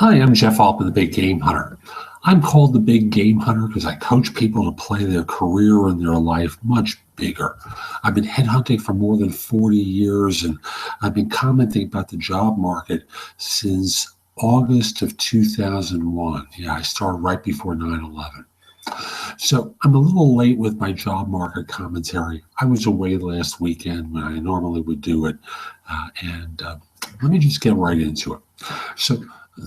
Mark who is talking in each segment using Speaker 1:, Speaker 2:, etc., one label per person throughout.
Speaker 1: Hi, I'm Jeff Altman, the Big Game Hunter. I'm called the Big Game Hunter because I coach people to play their career and their life much bigger. I've been headhunting for more than 40 years, and I've been commenting about the job market since August of 2001. Yeah, I started right before 9/11. So I'm a little late with my job market commentary. I was away last weekend when I normally would do it, and let me just get right into it. So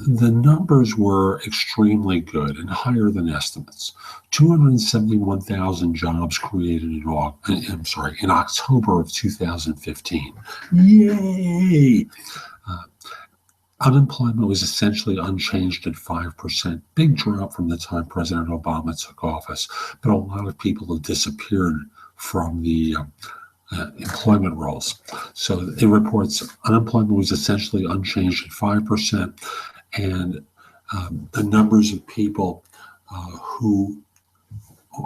Speaker 1: the numbers were extremely good and higher than estimates. 271,000 jobs created in October of 2015. Yay! Uh, Unemployment was essentially unchanged at 5%. Big drop from the time President Obama took office, but a lot of people have disappeared from the employment rolls. So it reports unemployment was essentially unchanged at 5%, and the numbers of people who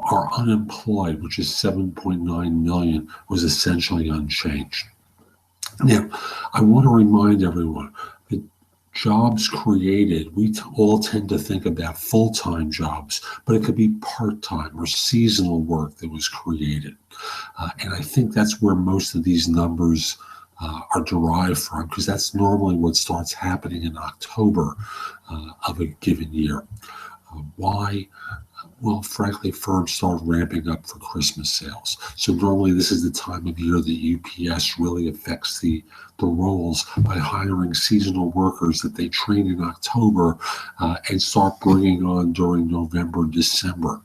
Speaker 1: are unemployed, which is 7.9 million, was essentially unchanged. Now, I want to remind everyone that jobs created, we all tend to think about full-time jobs, but it could be part-time or seasonal work that was created. And I think that's where most of these numbers are derived from, because that's normally what starts happening in October of a given year. Why? Well, frankly, firms start ramping up for Christmas sales. So normally this is the time of year that UPS really affects the roles by hiring seasonal workers that they train in October and start bringing on during November, December,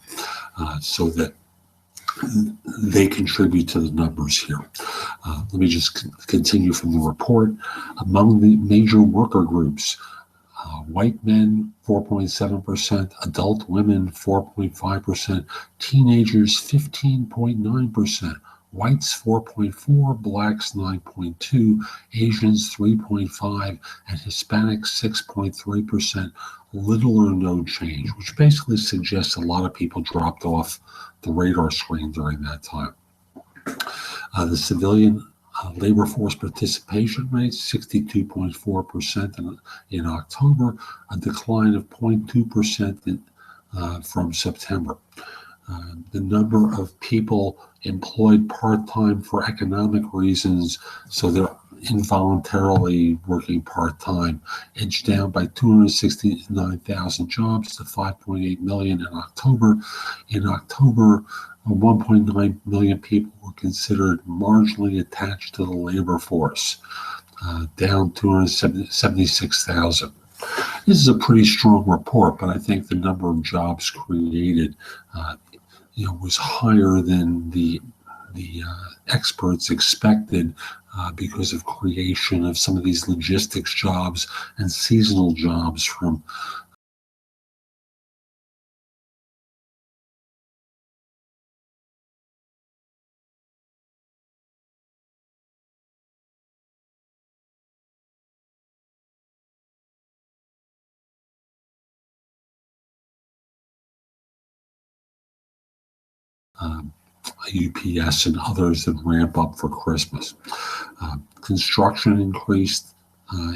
Speaker 1: so that they contribute to the numbers here. Let me just continue from the report. Among the major worker groups, white men, 4.7%, adult women, 4.5%, teenagers, 15.9%, whites, 4.4%, blacks, 9.2%, Asians, 3.5%, and Hispanics, 6.3%, little or no change, which basically suggests a lot of people dropped off the radar screen during that time. The civilian labor force participation rate, 62.4% in October, a decline of 0.2% from September. The number of people employed part-time for economic reasons, so they're involuntarily working part-time, edged down by 269,000 jobs to 5.8 million in October. In October, 1.9 million people were considered marginally attached to the labor force, down 276,000. This is a pretty strong report, but I think the number of jobs created, was higher than the experts expected because of creation of some of these logistics jobs and seasonal jobs from UPS and others that ramp up for Christmas. Construction increased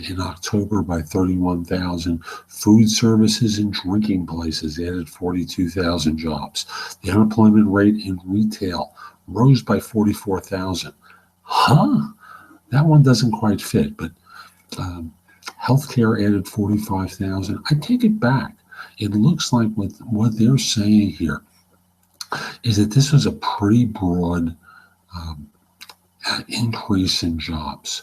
Speaker 1: in October by 31,000. Food services and drinking places added 42,000 jobs. The unemployment rate in retail rose by 44,000. That one doesn't quite fit, but healthcare added 45,000. I take it back. It looks like what they're saying here is that this was a pretty broad increase in jobs.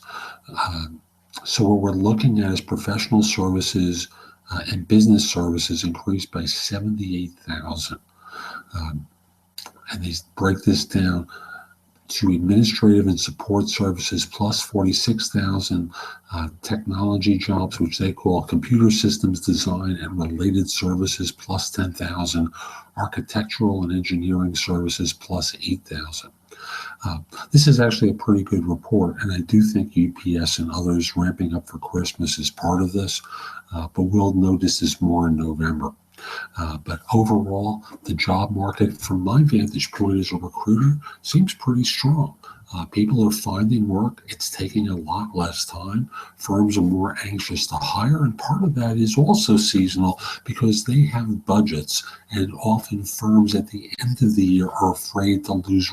Speaker 1: So what we're looking at is professional services and business services increased by 78,000. And they break this down to administrative and support services plus 46,000, technology jobs, which they call computer systems design and related services plus 10,000, architectural and engineering services plus 8,000. This is actually a pretty good report, and I do think UPS and others ramping up for Christmas is part of this, but we'll notice this more in November. But overall, the job market, from my vantage point as a recruiter, seems pretty strong. People are finding work. It's taking a lot less time. Firms are more anxious to hire, and part of that is also seasonal because they have budgets, and often firms at the end of the year are afraid to lose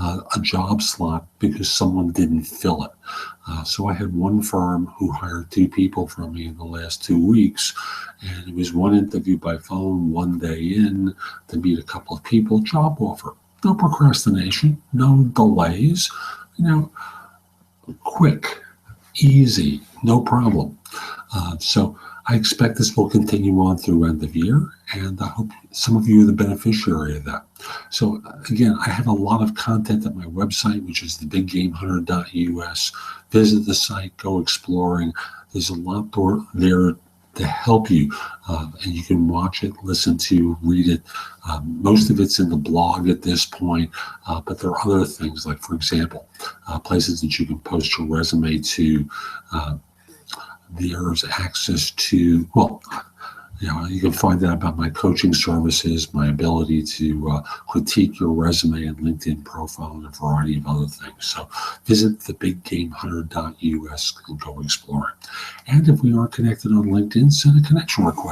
Speaker 1: a job slot because someone didn't fill it. So I had one firm who hired 2 people from me in the last 2 weeks, and it was one interview by phone, one day in to meet a couple of people, job offer. No procrastination, no delays, quick, easy, no problem. So I expect this will continue on through end of year, and I hope some of you are the beneficiary of that. So again, I have a lot of content at my website, which is thebiggamehunter.us. Visit the site, go exploring. There's a lot there to help you, and you can watch it, listen to, read it. Most of it's in the blog at this point, but there are other things like, for example, places that you can post your resume to. There's access to, you can find out about my coaching services, my ability to critique your resume and LinkedIn profile, and a variety of other things. So visit thebiggamehunter.us and go exploring. And if we are connected on LinkedIn, send a connection request.